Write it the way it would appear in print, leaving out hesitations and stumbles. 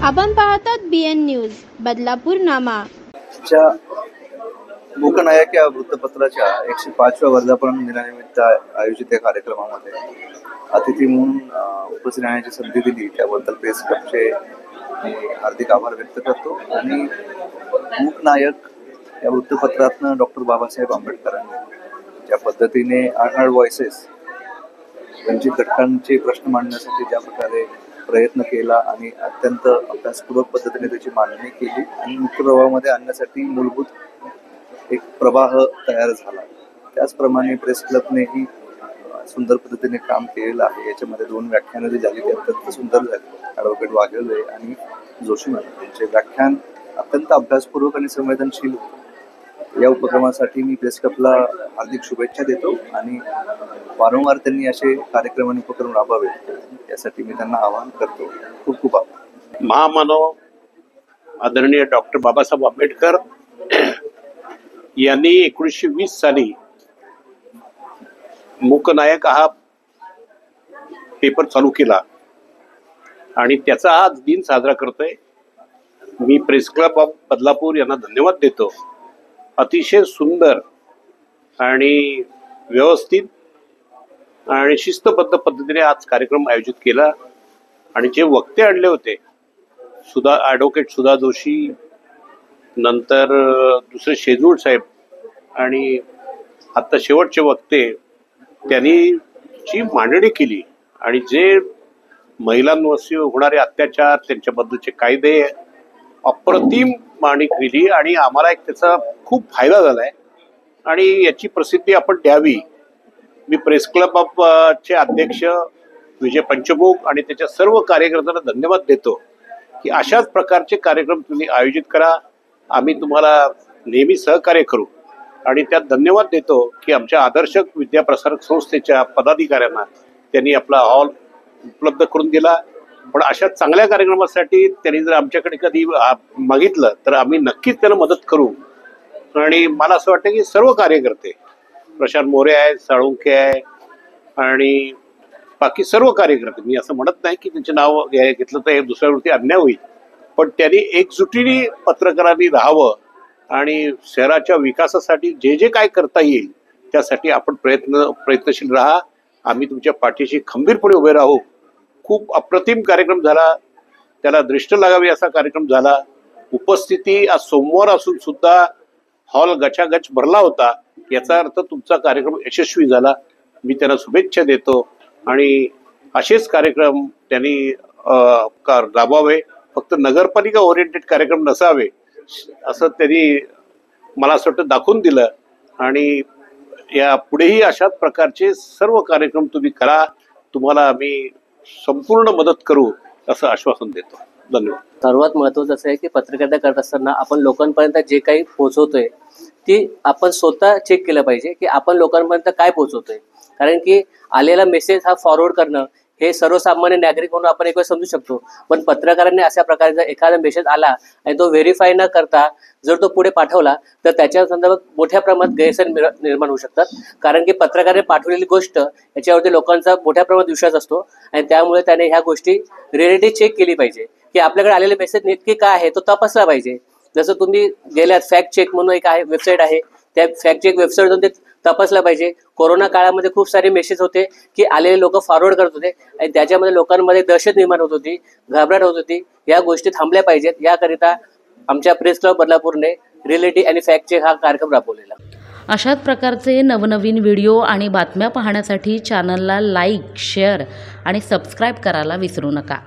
आपण पाहतात BN news Badlapur नामा. च्या मूकनायक या वृत्तपत्राच्या 105व्या वर्धापन दिनानिमित्त आयोजित या कार्यक्रमामध्ये अतिथी म्हणून उपस्थित राहण्याची संधी दिली त्याबद्दल प्रेस क्लबचे हार्दिक आभार व्यक्त करतो. आणि मूकनायक या वृत्तपत्रातनं डॉक्टर बाबासाहेब आंबेडकरांनी ज्या पद्धतीने अनहर्ड व्हॉइसेस वंचित घटकांचे प्रश्न मांडण्यासाठी ज्या प्रकारे प्रयत्न केला आणि अत्यंत अभ्यासपूर्वक पद्धतीने त्याची मांडणी केली आणि मुख्य प्रवाहामध्ये आणण्यासाठी मूलभूत एक प्रवाह तयार झाला, त्याचप्रमाणे प्रेस क्लबनेही सुंदर पद्धतीने काम केलेलं आहे. याच्यामध्ये 2 व्याख्यानं जी झाली ती अत्यंत सुंदर झाली. ॲडव्होकेट वाघेले आणि जोशी मॅडम यांचे व्याख्यान अत्यंत अभ्यासपूर्वक आणि संवेदनशील होते. या उपक्रमासाठी मी प्रेस क्लबला हार्दिक शुभेच्छा देतो आणि वारंवार त्यांनी असे कार्यक्रम आणि उपक्रम राबवावे यासाठी मी त्यांना आवाहन करतो. खूप खूप आभार. महामानव आदरणीय डॉक्टर बाबासाहेब आंबेडकर यांनी 1920 साली मूकनायक हा पेपर चालू केला आणि त्याचा आज दिन साजरा करतोय. मी प्रेस क्लब ऑफ बदलापूर यांना धन्यवाद देतो. अतिशय सुंदर आणि व्यवस्थित आणि शिस्तबद्ध पद्धतीने आज कार्यक्रम आयोजित केला आणि जे वक्ते आणले होते ॲडव्होकेट सुधा जोशी, नंतर दुसरे शेजूळ साहेब आणि आत्ता शेवटचे वक्ते, त्यांनी जी मांडणी केली आणि जे महिलांवरती होणारे अत्याचार त्यांच्याबद्दलचे कायदे अप्रतिम मांडणी केली आणि आम्हाला एक त्याचा खूप फायदा झाला आहे आणि याची प्रसिद्धी आपण द्यावी. मी प्रेस क्लब ऑफ चे अध्यक्ष विजय पंचमुख आणि त्याच्या सर्व कार्यकर्त्यांना धन्यवाद देतो की अशाच प्रकारचे कार्यक्रम तुम्ही आयोजित करा. आम्ही तुम्हाला नेहमी सहकार्य करू आणि त्यात धन्यवाद देतो की आमच्या आदर्श विद्याप्रसारक संस्थेच्या पदाधिकाऱ्यांना त्यांनी आपला हॉल उपलब्ध करून दिला. पण अशा चांगल्या कार्यक्रमासाठी त्यांनी जर आमच्याकडे कधी मागितलं तर आम्ही नक्कीच त्यांना मदत करू. आणि मला असं वाटतं की सर्व कार्यकर्ते, प्रशांत मोरे आहे, साळुंखे आहे आणि बाकी सर्व कार्यकर्ते, मी असं म्हणत नाही की त्यांचे नाव घेतलं तर दुसऱ्यावरती अन्याय होईल, पण त्यांनी एकजुटीने पत्रकारांनी राहावं आणि शहराच्या विकासासाठी जे जे काय करता येईल त्यासाठी आपण प्रयत्नशील राहा. आम्ही तुमच्या पाठीशी खंबीरपणे उभे राहू. खूप अप्रतिम कार्यक्रम झाला, त्याला दृष्ट लागावी असा कार्यक्रम झाला. उपस्थिती आज सोमवार असून सुद्धा हॉल गचागच भरला होता, याचा अर्थ तुमचा कार्यक्रम यशस्वी झाला. मी त्यांना शुभेच्छा देतो आणि असेच कार्यक्रम त्यांनी राबवावे. फक्त नगरपालिका ओरिएंटेड कार्यक्रम नसावे असं त्यांनी मला असं वाटतं दाखवून दिलं आणि या पुढेही अशाच प्रकारचे सर्व कार्यक्रम तुम्ही करा. तुम्हाला आम्ही संपूर्ण मदत करू असं आश्वासन देतो. धन्यवाद. सर्वात महत्त्वाचं असं आहे की पत्रकारिता करत असताना आपण लोकांपर्यंत जे काही पोहोचवतोय ती आपण स्वतः चेक केलं पाहिजे की आपण लोकांपर्यंत काय पोहोचवतोय. कारण की आलेला मेसेज हा फॉरवर्ड करणं हे सर्वसामान्य नागरिक म्हणून आपण एक वेळ समजू शकतो, पण पत्रकारांनी अशा प्रकारचा एखादा मेसेज आला आणि तो व्हेरीफाय न करता जर तो पुढे पाठवला तर त्याच्या संदर्भात मोठ्या प्रमाणात गैरसमज निर्माण होऊ शकतात. कारण की पत्रकाराने पाठवलेली गोष्ट याच्यावरती लोकांचा मोठ्या प्रमाणात विश्वास असतो आणि त्यामुळे त्याने ह्या गोष्टी रिअलिटी चेक केली पाहिजे की आपल्याकडे आलेले मेसेज नेमके काय आहे तो तपासला पाहिजे. जसं तुम्ही गेल्यात फॅक्ट चेक म्हणून एक आहे वेबसाईट आहे, त्या फॅक्ट चेक वेबसाईट जाऊन ते तपासलं पाहिजे. कोरोना काळामध्ये खूप सारे मेसेज होते की आलेले लोक फॉरवर्ड करत होते आणि त्याच्यामध्ये लोकांमध्ये दहशत निर्माण होत होती, घाबरट होत होती. या गोष्टी थांबल्या पाहिजेत. याकरिता आमच्या प्रेस क्लब बदलापूरने रिअलिटी आणि फॅक्ट चेक हा कार्यक्रम राबवलेला. अशाच प्रकारचे नवनवीन व्हिडिओ आणि बातम्या पाहण्यासाठी चॅनलला लाईक, शेअर आणि सबस्क्राईब करायला विसरू नका.